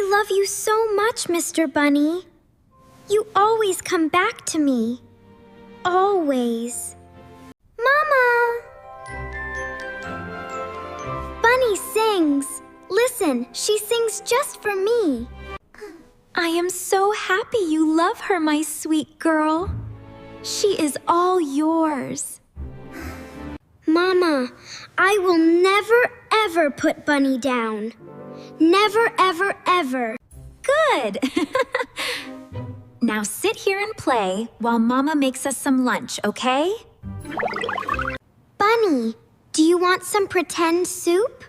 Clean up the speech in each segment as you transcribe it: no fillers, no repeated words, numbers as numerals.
I love you so much, Mr. Bunny. You always come back to me. Always. Mama! Bunny sings. Listen, she sings just for me. I am so happy you love her, my sweet girl. She is all yours. Mama, I will never, ever put Bunny down. Never, ever, ever. Good. Now sit here and play while Mama makes us some lunch, okay? Bunny, do you want some pretend soup?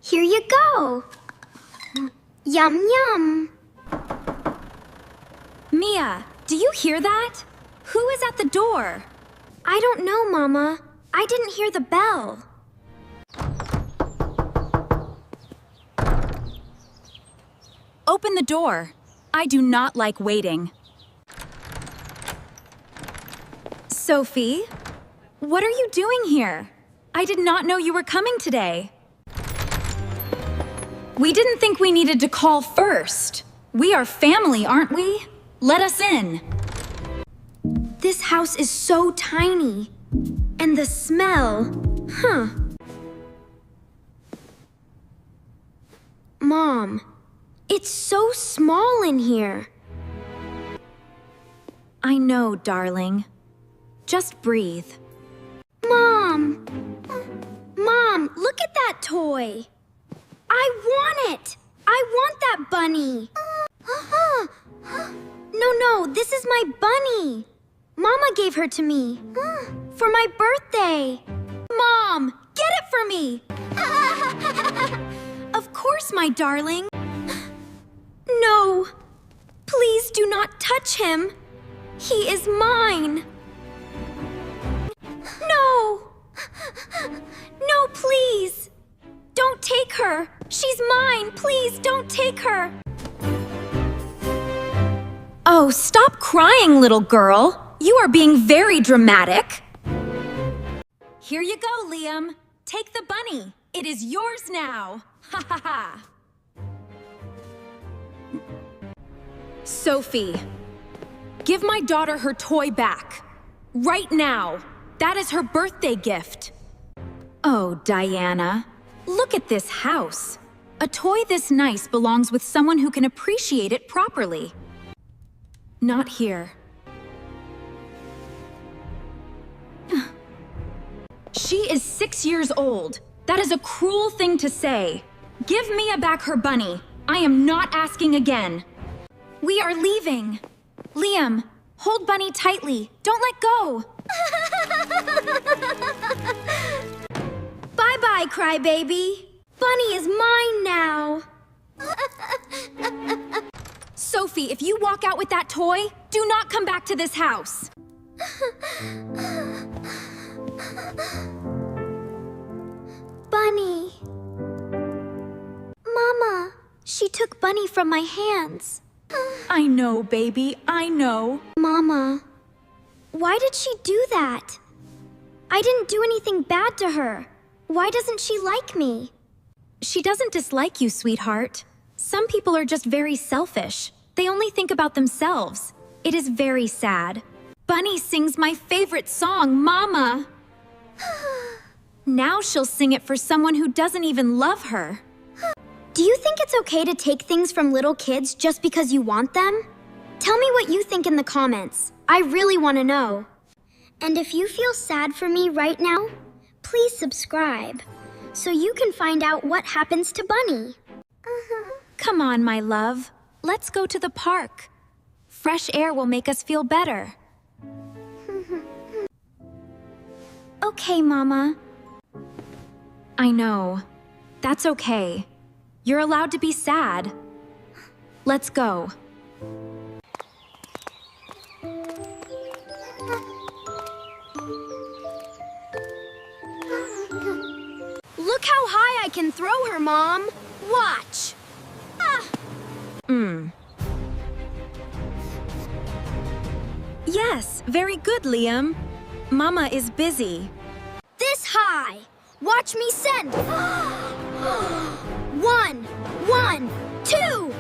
Here you go. Yum, yum. Mia, do you hear that? Who is at the door? I don't know, Mama. I didn't hear the bell. Open the door. I do not like waiting. Sophie, what are you doing here? I did not know you were coming today. We didn't think we needed to call first. We are family, aren't we? Let us in. This house is so tiny. And the smell, Mom, it's so small in here. I know, darling. Just breathe. Mom! Mom, look at that toy. I want it. I want that bunny. No, this is my bunny. Mama gave her to me. For my birthday. Mom, get it for me. Of course, my darling. No. Please do not touch him. He is mine. No. No, please. Don't take her. She's mine. Please don't take her. Oh, stop crying, little girl. You are being very dramatic. Here you go, Liam. Take the bunny. It is yours now. Ha ha ha. Sophie, give my daughter her toy back. Right now. That is her birthday gift. Oh, Diana, look at this house. A toy this nice belongs with someone who can appreciate it properly. Not here. She is 6 years old. That is a cruel thing to say. Give Mia back her bunny. I am not asking again. We are leaving. Liam, hold Bunny tightly. Don't let go. Bye-bye, crybaby. Bunny is mine now. Sophie, if you walk out with that toy, do not come back to this house. Bunny. Mama, she took Bunny from my hands. I know, baby, I know. Mama, why did she do that? I didn't do anything bad to her. Why doesn't she like me? She doesn't dislike you, sweetheart. Some people are just very selfish. They only think about themselves. It is very sad. Bunny sings my favorite song, Mama. Now she'll sing it for someone who doesn't even love her. Do you think it's okay to take things from little kids just because you want them? Tell me what you think in the comments. I really want to know. And if you feel sad for me right now, please subscribe so you can find out what happens to Bunny. Come on, my love. Let's go to the park. Fresh air will make us feel better. Okay, Mama. I know. That's okay. You're allowed to be sad. Let's go. Look how high I can throw her, Mom. Watch. Yes, very good, Liam. Mama is busy. This high. Watch me send. 1, 1, 2.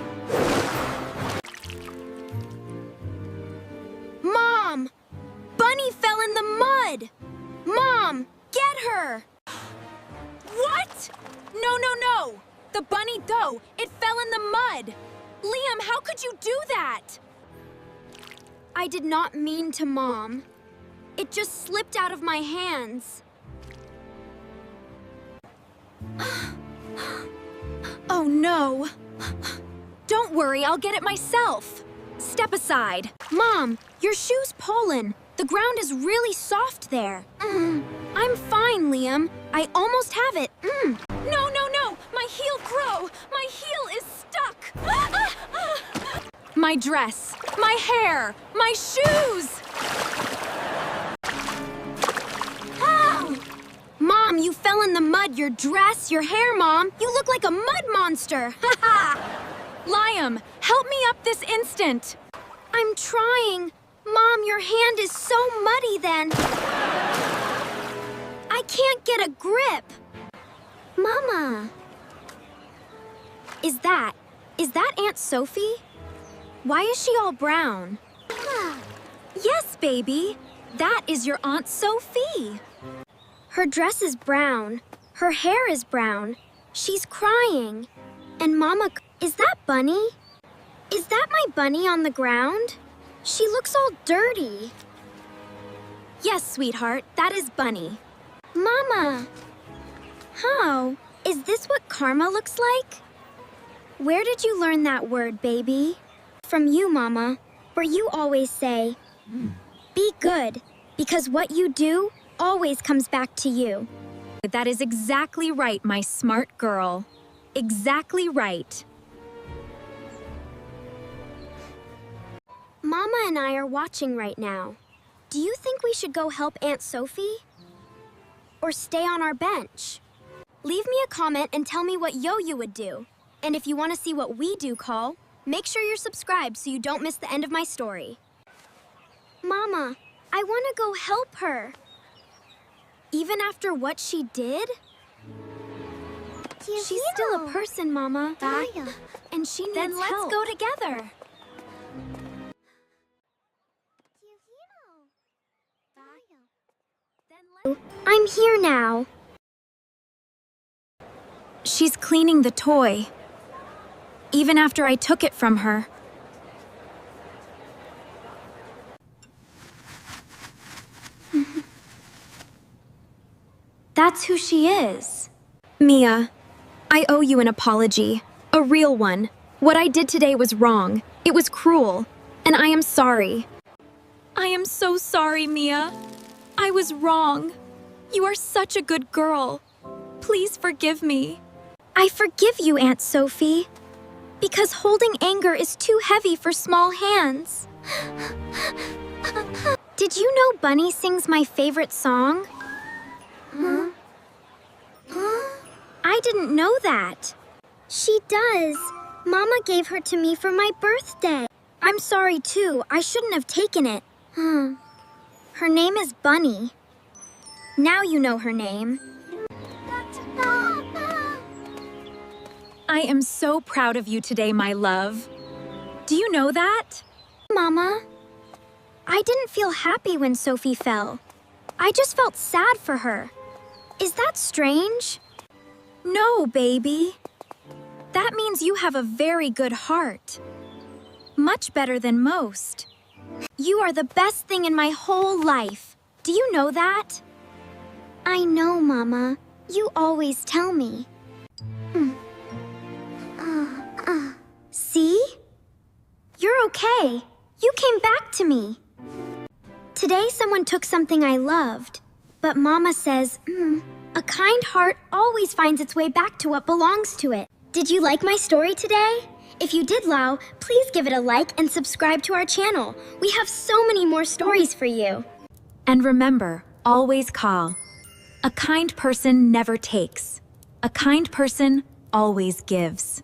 The bunny, though, it fell in the mud! Liam, how could you do that? I did not mean to, Mom. It just slipped out of my hands. Oh no! Don't worry, I'll get it myself. Step aside. Mom, your shoe's Poland. The ground is really soft there. I'm fine, Liam. I almost have it. No, no, no! My heel grow! My heel is stuck! My dress, my hair, my shoes! Mom, you fell in the mud. Your dress, your hair, Mom. You look like a mud monster. Liam, help me up this instant! I'm trying. Mom, your hand is so muddy then. I can't get a grip. Mama. Is that Aunt Sophie? Why is she all brown? Yes, baby. That is your Aunt Sophie. Her dress is brown. Her hair is brown. She's crying. And Mama, is that Bunny? Is that my bunny on the ground? She looks all dirty. Yes, sweetheart, that is Bunny. Mama! How? Is this what karma looks like? Where did you learn that word, baby? From you, Mama, where you always say, be good, because what you do always comes back to you. That is exactly right, my smart girl. Exactly right. Mama and I are watching right now. Do you think we should go help Aunt Sophie? Or stay on our bench? Leave me a comment and tell me what you would do. And if you want to see what we do, Call, make sure you're subscribed so you don't miss the end of my story. Mama, I want to go help her. Even after what she did? She's still a person, Mama. And she needs Then let's help. go together. I'm here now. She's cleaning the toy. Even after I took it from her. That's who she is. Mia, I owe you an apology. A real one. What I did today was wrong. It was cruel. And I am sorry. I am so sorry, Mia. I was wrong. You are such a good girl. Please forgive me. I forgive you, Aunt Sophie. Because holding anger is too heavy for small hands. Did you know Bunny sings my favorite song? I didn't know that. She does. Mama gave her to me for my birthday. I'm sorry, too. I shouldn't have taken it. Her name is Bunny. Now you know her name. I am so proud of you today, my love. Do you know that? Mama, I didn't feel happy when Sophie fell. I just felt sad for her. Is that strange? No, baby. That means you have a very good heart. Much better than most. You are the best thing in my whole life. Do you know that? I know, Mama. You always tell me. See? You're okay. You came back to me. Today someone took something I loved. But Mama says, a kind heart always finds its way back to what belongs to it. Did you like my story today? If you did, Lau, please give it a like and subscribe to our channel. We have so many more stories for you. And remember, always call. A kind person never takes. A kind person always gives.